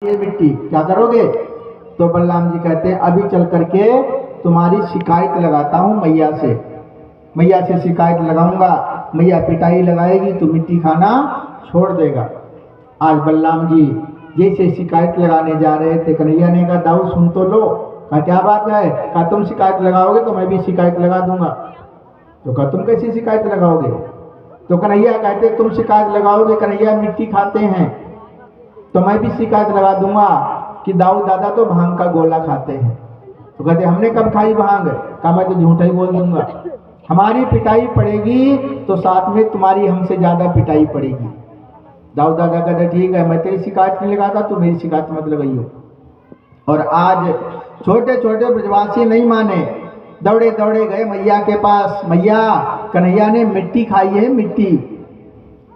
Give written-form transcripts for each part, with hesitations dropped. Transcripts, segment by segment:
ये मिट्टी क्या करोगे? तो बलराम जी कहते हैं अभी चल करके तुम्हारी शिकायत लगाता हूँ मैया से। मैया से शिकायत लगाऊंगा, मैया पिटाई लगाएगी तो मिट्टी खाना छोड़ देगा। आज बलराम जी जैसे शिकायत लगाने जा रहे थे, कन्हैया ने कहा दाऊ सुन तो लो। कहा क्या बात है? कहा तुम शिकायत लगाओगे तो मैं भी शिकायत लगा दूंगा। तो कहा तुम कैसी शिकायत लगाओगे? तो कन्हैया कहते तुम शिकायत लगाओगे कन्हैया मिट्टी खाते हैं, तो मैं भी शिकायत लगा दूंगा कि दाऊ दादा तो भांग का गोला खाते हैं। तो कहते हमने कब खाई भांग? कहा मैं तो झूठा ही बोल दूंगा। हमारी पिटाई पड़ेगी तो साथ में तुम्हारी हमसे ज्यादा पिटाई पड़ेगी। दाऊ दादा कहते ठीक है, मैं तेरी शिकायत नहीं लगाता, तू मेरी शिकायत मत लगाइयो। और आज छोटे छोटे ब्रजवासी नहीं माने, दौड़े दौड़े गए मैया के पास। मैया कन्हैया ने मिट्टी खाई है, मिट्टी।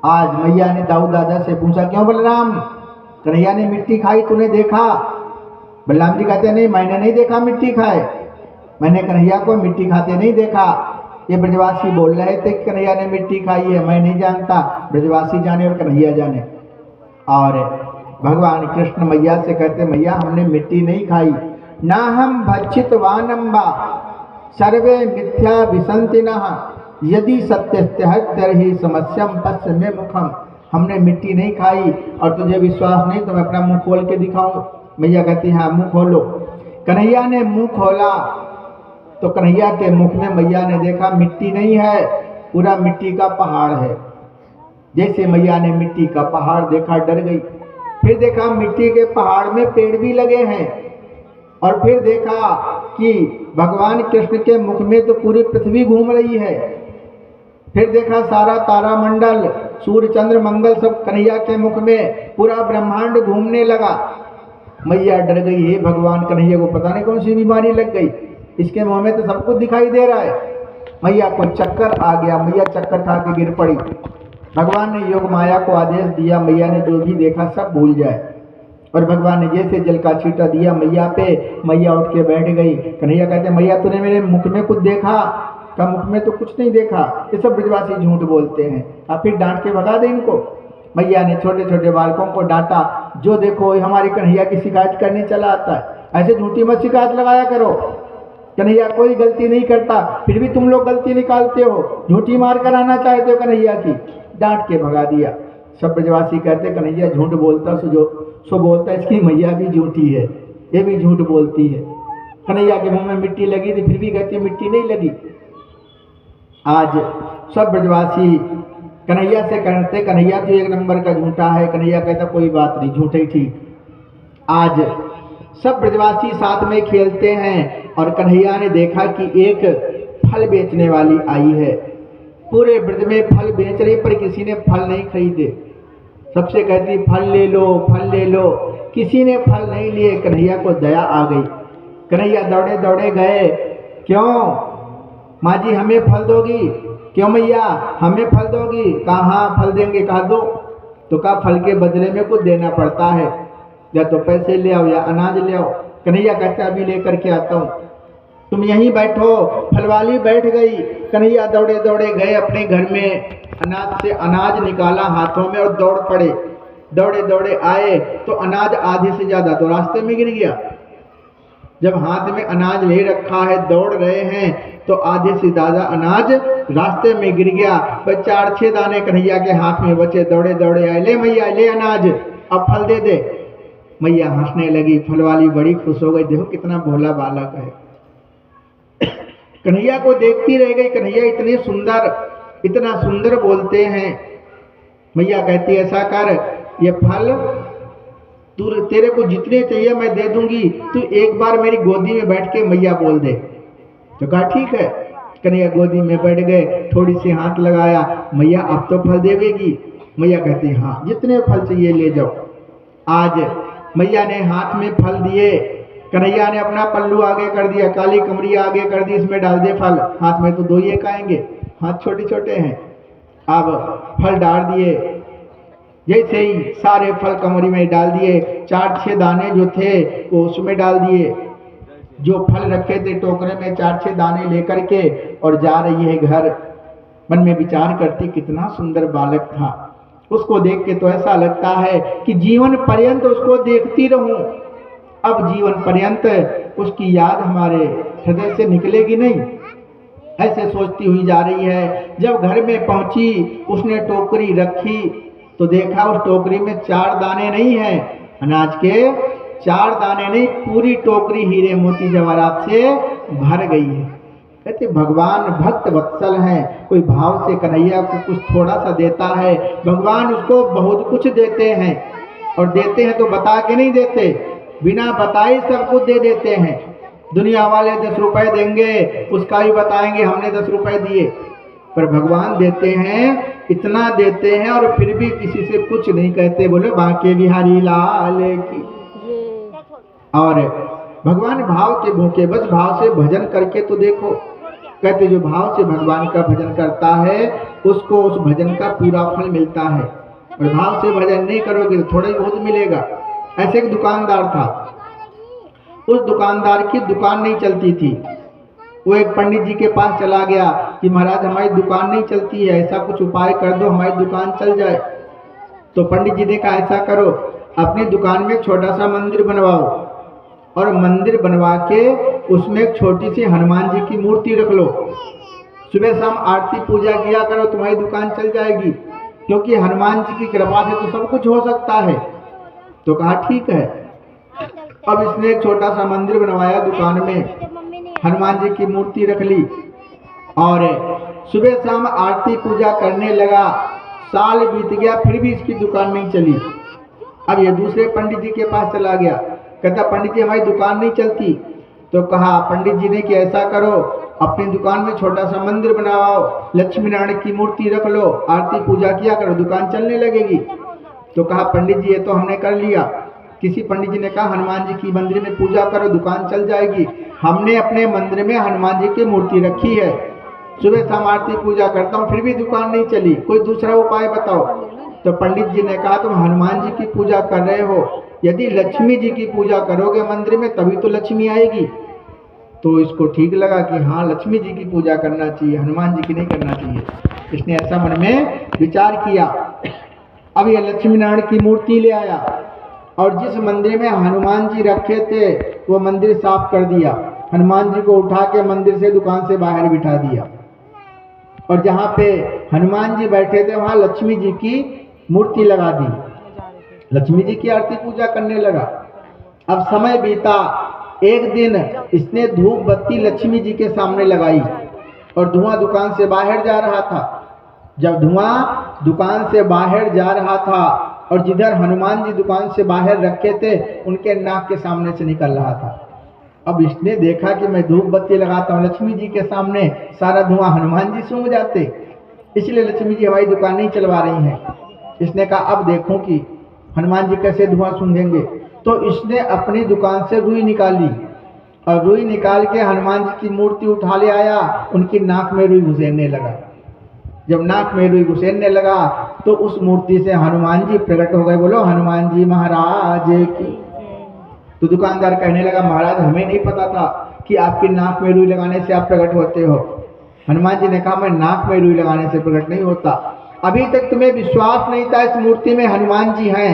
आज मैया ने दाऊ दादा से पूछा क्यों बलराम, कन्हैया ने मिट्टी खाई तूने देखा? बलराम जी कहते नहीं मैंने नहीं देखा मिट्टी खाए, मैंने कन्हैया को मिट्टी खाते नहीं देखा। ये ब्रजवासी बोल रहे थे कि कन्हैया ने मिट्टी खाई है, मैं नहीं जानता, ब्रजवासी जाने और कन्हैया जाने। और भगवान कृष्ण मैया से कहते मैया हमने मिट्टी नहीं खाई, ना हम भक्षित वानम्बा सर्वे मिथ्या विसंतिनः यदि सत्यस्तहि समस्यम पश्य में मुखम। हमने मिट्टी नहीं खाई और तुझे विश्वास नहीं तो मैं अपना मुंह खोल के दिखाऊं। मैया कहती हाँ मुंह खोलो। कन्हैया ने मुंह खोला तो कन्हैया के मुख में मैया ने देखा मिट्टी नहीं है, पूरा मिट्टी का पहाड़ है। जैसे मैया ने मिट्टी का पहाड़ देखा डर गई। फिर देखा मिट्टी के पहाड़ में पेड़ भी लगे हैं। और फिर देखा कि भगवान कृष्ण के मुख में तो पूरी पृथ्वी घूम रही है। फिर देखा सारा तारामंडल सूर्य चंद्र मंगल सब कन्हैया के मुख में, पूरा ब्रह्मांड घूमने लगा। मैया डर गई, हे भगवान कन्हैया को पता नहीं कौन सी बीमारी लग गई, इसके मुंह में तो सब कुछ दिखाई दे रहा है। मैया को चक्कर आ गया, मैया चक्कर खा के गिर पड़ी। भगवान ने योग माया को आदेश दिया मैया ने जो भी देखा सब भूल जाए। और भगवान ने जैसे जल का छींटा दिया मैया पे, मैया उठ के बैठ गई। कन्हैया कहते मैया तूने मेरे मुख में कुछ देखा? का मुख में तो कुछ नहीं देखा, ये सब ब्रजवासी झूठ बोलते हैं। आप फिर डांट के भगा दे इनको। मैया ने छोटे छोटे बालकों को डांटा, जो देखो हमारी कन्हैया की शिकायत करने चला आता है, ऐसे झूठी मत शिकायत लगाया करो। कन्हैया कोई गलती नहीं करता, फिर भी तुम लोग गलती निकालते हो, झूठी मार कर आना चाहते हो कन्हैया की। डांट के भगा दिया। सब ब्रजवासी कहते कन्हैया झूठ बोलता सो बोलता इसकी मैया भी झूठी है, ये भी झूठ बोलती है। कन्हैया के मुंह में मिट्टी लगी थी फिर भी कहती मिट्टी नहीं लगी। आज सब ब्रजवासी कन्हैया से कहते कन्हैया तो एक नंबर का झूठा है। कन्हैया कहता कोई बात नहीं, झूठा ही ठीक। आज सब ब्रजवासी साथ में खेलते हैं और कन्हैया ने देखा कि एक फल बेचने वाली आई है। पूरे ब्रज में फल बेच रही पर किसी ने फल नहीं खरीदे। सबसे कहती फल ले लो, फल ले लो, किसी ने फल नहीं लिए। कन्हैया को दया आ गई। कन्हैया दौड़े दौड़े गए, क्यों माँ जी हमें फल दोगी? क्यों मैया हमें फल दोगी? कहा हाँ फल देंगे। कहा दो। तो कहा फल के बदले में कुछ देना पड़ता है, या तो पैसे ले आओ या अनाज ले आओ। कन्हैया कहता अभी लेकर के आता हूँ, तुम यहीं बैठो। फलवाली बैठ गई। कन्हैया दौड़े दौड़े गए अपने घर में, अनाज से अनाज निकाला हाथों में और दौड़ पड़े। दौड़े दौड़े आए तो अनाज आधे से ज्यादा तो रास्ते में गिर गया। जब हाथ में अनाज ले रखा है दौड़ रहे हैं तो आधे से ज्यादा अनाज रास्ते में गिर गया। बस 4-6 दाने कन्हैया के हाथ में बचे। दौड़े दौड़े आए, ले मैया ले अनाज, अब फल दे दे। मैया हंसने लगी। फलवाली बड़ी खुश हो गई, देखो कितना भोला बालक है। कन्हैया को देखती रह गई, कन्हैया इतना सुंदर बोलते हैं। मैया कहती ऐसा कर, ये फल तू तेरे को जितने चाहिए मैं दे दूंगी, तू एक बार मेरी गोदी में बैठ के मैया बोल दे। तो कहा ठीक है। कन्हैया गोदी में बैठ गए, थोड़ी सी हाथ लगाया, मैया अब तो फल देवेगी? मैया कहती हाँ जितने फल चाहिए ले जाओ। आज मैया ने हाथ में फल दिए। कन्हैया ने अपना पल्लू आगे कर दिया, काली कमरी आगे कर दी, इसमें डाल दे फल। हाथ में तो 2 ही आएंगे, हाथ छोटे छोटे हैं। अब फल डाल दिए, जैसे ही सारे फल कमरी में डाल दिए। 4-6 दाने जो थे वो उसमें डाल दिए। जो फल रखे थे टोकरे में 4-6 दाने लेकर के और जा रही है घर। मन में विचार करती कितना सुंदर बालक था। उसको देख के तो ऐसा लगता है कि जीवन पर्यंत उसको देखती रहूं। अब जीवन पर्यंत उसकी याद हमारे हृदय से निकलेगी नहीं, ऐसे सोचती हुई जा रही है। जब घर में पहुंची, उसने टोकरी रखी तो देखा उस टोकरी में 4 दाने नहीं है अनाज के, 4 दाने नहीं, पूरी टोकरी हीरे मोती जवाहरात से भर गई है। कहते भगवान भक्त वत्सल हैं, कोई भाव से कन्हैया को कुछ थोड़ा सा देता है, भगवान उसको बहुत कुछ देते हैं। और देते हैं तो बता के नहीं देते, बिना बताए सब कुछ दे देते हैं। दुनिया वाले 10 रुपए देंगे, उसका भी बताएंगे हमने 10 रुपए दिए, पर भगवान देते हैं, इतना देते हैं और फिर भी किसी से कुछ नहीं कहते। बोले बांके बिहारी लाल की। और भगवान भाव के भूखे, बस भाव से भजन करके तो देखो। कहते जो भाव से भगवान का भजन करता है उसको उस भजन का पूरा फल मिलता है, और भाव से भजन नहीं करोगे तो थोड़ा ही बहुत मिलेगा। ऐसे एक दुकानदार था, उस दुकानदार की दुकान नहीं चलती थी। वो एक पंडित जी के पास चला गया कि महाराज हमारी दुकान नहीं चलती है, ऐसा कुछ उपाय कर दो हमारी दुकान चल जाए। तो पंडित जी ने कहा ऐसा करो, अपनी दुकान में एक छोटा सा मंदिर बनवाओ, और मंदिर बनवा के उसमें एक छोटी सी हनुमान जी की मूर्ति रख लो। सुबह शाम आरती पूजा किया करो, तुम्हारी दुकान चल जाएगी, क्योंकि हनुमान जी की कृपा से तो सब कुछ हो सकता है। तो कहा ठीक है। अब इसने एक छोटा सा मंदिर बनवाया, दुकान में हनुमान जी की मूर्ति रख ली, और सुबह शाम आरती पूजा करने लगा। साल बीत गया, फिर भी इसकी दुकान नहीं चली। अब ये दूसरे पंडित जी के पास चला गया, कहता पंडित जी हमारी दुकान नहीं चलती। तो कहा पंडित जी ने कि ऐसा करो, अपनी दुकान में छोटा सा मंदिर बनाओ, लक्ष्मी नारायण की मूर्ति रख लो, आरती पूजा किया करो, दुकान चलने लगेगी। तो कहा पंडित जी ये तो हमने कर लिया। किसी पंडित जी ने कहा हनुमान जी की मंदिर में पूजा करो, दुकान चल जाएगी। हमने अपने मंदिर में हनुमान जी की मूर्ति रखी है, सुबह शाम आरती पूजा करता हूँ, फिर भी दुकान नहीं चली, कोई दूसरा उपाय बताओ। तो पंडित जी ने कहा तुम हनुमान जी की पूजा कर रहे हो, यदि लक्ष्मी जी की पूजा करोगे मंदिर में तभी तो लक्ष्मी आएगी। तो इसको ठीक लगा कि हाँ लक्ष्मी जी की पूजा करना चाहिए, हनुमान जी की नहीं करना चाहिए। इसने ऐसा मन में विचार किया। अब ये लक्ष्मी नारायण की मूर्ति ले आया, और जिस मंदिर में हनुमान जी रखे थे वो मंदिर साफ कर दिया। हनुमान जी को उठा के मंदिर से दुकान से बाहर बिठा दिया, और जहाँ पे हनुमान जी बैठे थे वहाँ लक्ष्मी जी की मूर्ति लगा दी। लक्ष्मी जी की आरती पूजा करने लगा। अब समय बीता, एक दिन इसने धूप बत्ती लक्ष्मी जी के सामने लगाई, और धुआं दुकान से बाहर जा रहा था। जब धुआं दुकान से बाहर जा रहा था, और जिधर हनुमान जी दुकान से बाहर रखे थे उनके नाक के सामने से निकल रहा था। अब इसने देखा कि मैं धूप बत्ती लगाता हूँ लक्ष्मी जी के सामने, सारा धुआं हनुमान जी सूंघ जाते, इसलिए लक्ष्मी जी हमारी दुकान नहीं चलवा रही हैं। इसने कहा अब देखूं कि हनुमान जी कैसे धुआं सूंघेंगे। तो इसने अपनी दुकान से रुई निकाली, और रुई निकाल के हनुमान जी की मूर्ति उठा ले आया, उनकी नाक में रुई घुसेरने लगा। जब नाक में रुई घुसेरने लगा तो उस मूर्ति से हनुमान जी प्रकट हो गए। बोलो हनुमान जी महाराज की। तो दुकानदार कहने लगा महाराज हमें नहीं पता था कि आपकी नाक में रुई लगाने से आप प्रकट होते हो। हनुमान जी ने कहा मैं नाक में रुई लगाने से प्रकट नहीं होता, अभी तक तुम्हें विश्वास नहीं था इस मूर्ति में हनुमान जी हैं,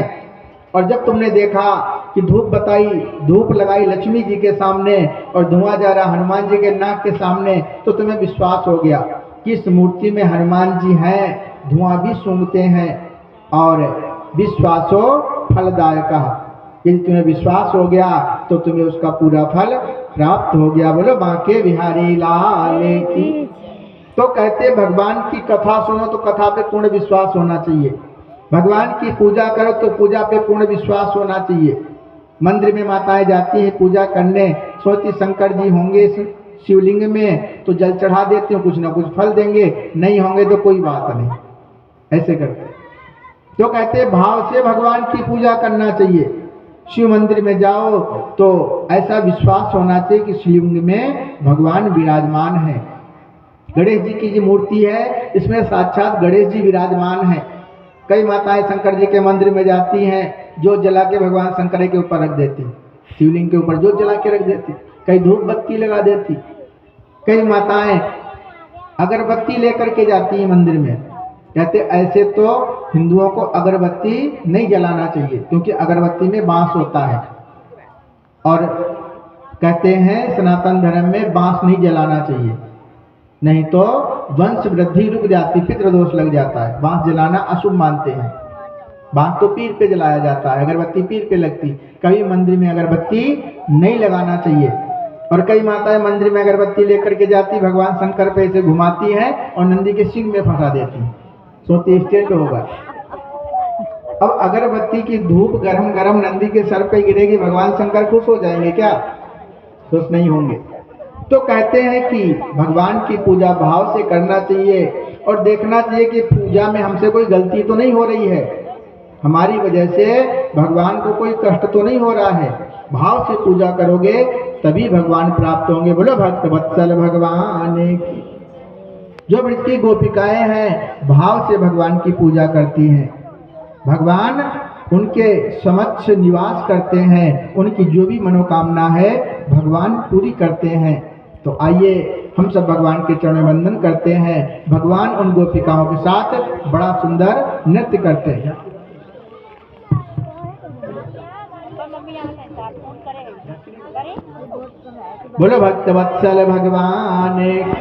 और जब तुमने देखा कि धूप लगाई लक्ष्मी जी के सामने और धुआं जा रहा हनुमान जी के नाक के सामने, तो तुम्हें विश्वास हो गया कि इस मूर्ति में हनुमान जी हैं, धुआं भी सूंघते हैं, और विश्वासो फलदायक। यदि तुम्हें विश्वास हो गया तो तुम्हें उसका पूरा फल प्राप्त हो गया। बोलो बांके बिहारी लाल की। तो कहते भगवान की कथा सुनो तो कथा पे पूर्ण विश्वास होना चाहिए, भगवान की पूजा करो तो पूजा पे पूर्ण विश्वास होना चाहिए। मंदिर में माताएं जाती हैं पूजा करने, सोचती शंकर जी होंगे शिवलिंग में तो जल चढ़ा देती हूँ, कुछ ना कुछ फल देंगे, नहीं होंगे तो कोई बात नहीं, ऐसे करते। तो कहते भाव से भगवान की पूजा करना चाहिए। शिव मंदिर में जाओ तो ऐसा विश्वास होना चाहिए कि शिवलिंग में भगवान विराजमान है। गणेश जी की जो मूर्ति है इसमें साक्षात गणेश जी विराजमान है। कई माताएं शंकर जी के मंदिर में जाती हैं, जोत जला के भगवान शंकर के ऊपर रख देती, शिवलिंग के ऊपर जोत जला के रख देती, कई धूप बत्ती लगा देती। कई माताएं अगरबत्ती लेकर के जाती हैं मंदिर में, कहते ऐसे तो हिंदुओं को अगरबत्ती नहीं जलाना चाहिए, क्योंकि अगरबत्ती में बांस होता है, और कहते हैं सनातन धर्म में बांस नहीं जलाना चाहिए, नहीं तो वंश वृद्धि रुक जाती, पितृदोष लग जाता है। बांस जलाना अशुभ मानते हैं। बांस तो पीर पे जलाया जाता है, अगरबत्ती पीर पे लगती। कभी मंदिर में अगरबत्ती नहीं लगाना चाहिए। और कई माताएं मंदिर में अगरबत्ती लेकर के जाती, भगवान शंकर पे ऐसे घुमाती हैं और नंदी के सिंह में फंसा देती, सोती स्टैंड होगा। अब अगरबत्ती की धूप गरम गरम नंदी के सर पे गिरेगी, भगवान शंकर खुश हो जाएंगे क्या? खुश नहीं होंगे। तो कहते हैं कि भगवान की पूजा भाव से करना चाहिए और देखना चाहिए कि पूजा में हमसे कोई गलती तो नहीं हो रही है, हमारी वजह से भगवान को कोई कष्ट तो नहीं हो रहा है। भाव से पूजा करोगे तभी भगवान प्राप्त होंगे। बोलो भक्त वत्सल भगवान की। जो ब्रज की गोपिकाएं हैं भाव से भगवान की पूजा करती हैं, भगवान उनके समक्ष निवास करते हैं, उनकी जो भी मनोकामना है भगवान पूरी करते हैं। तो आइए हम सब भगवान के चरण में वंदन करते हैं। भगवान उन गोपिकाओं के साथ बड़ा सुंदर नृत्य करते हैं। बोलो भक्त वत्सल भगवान की।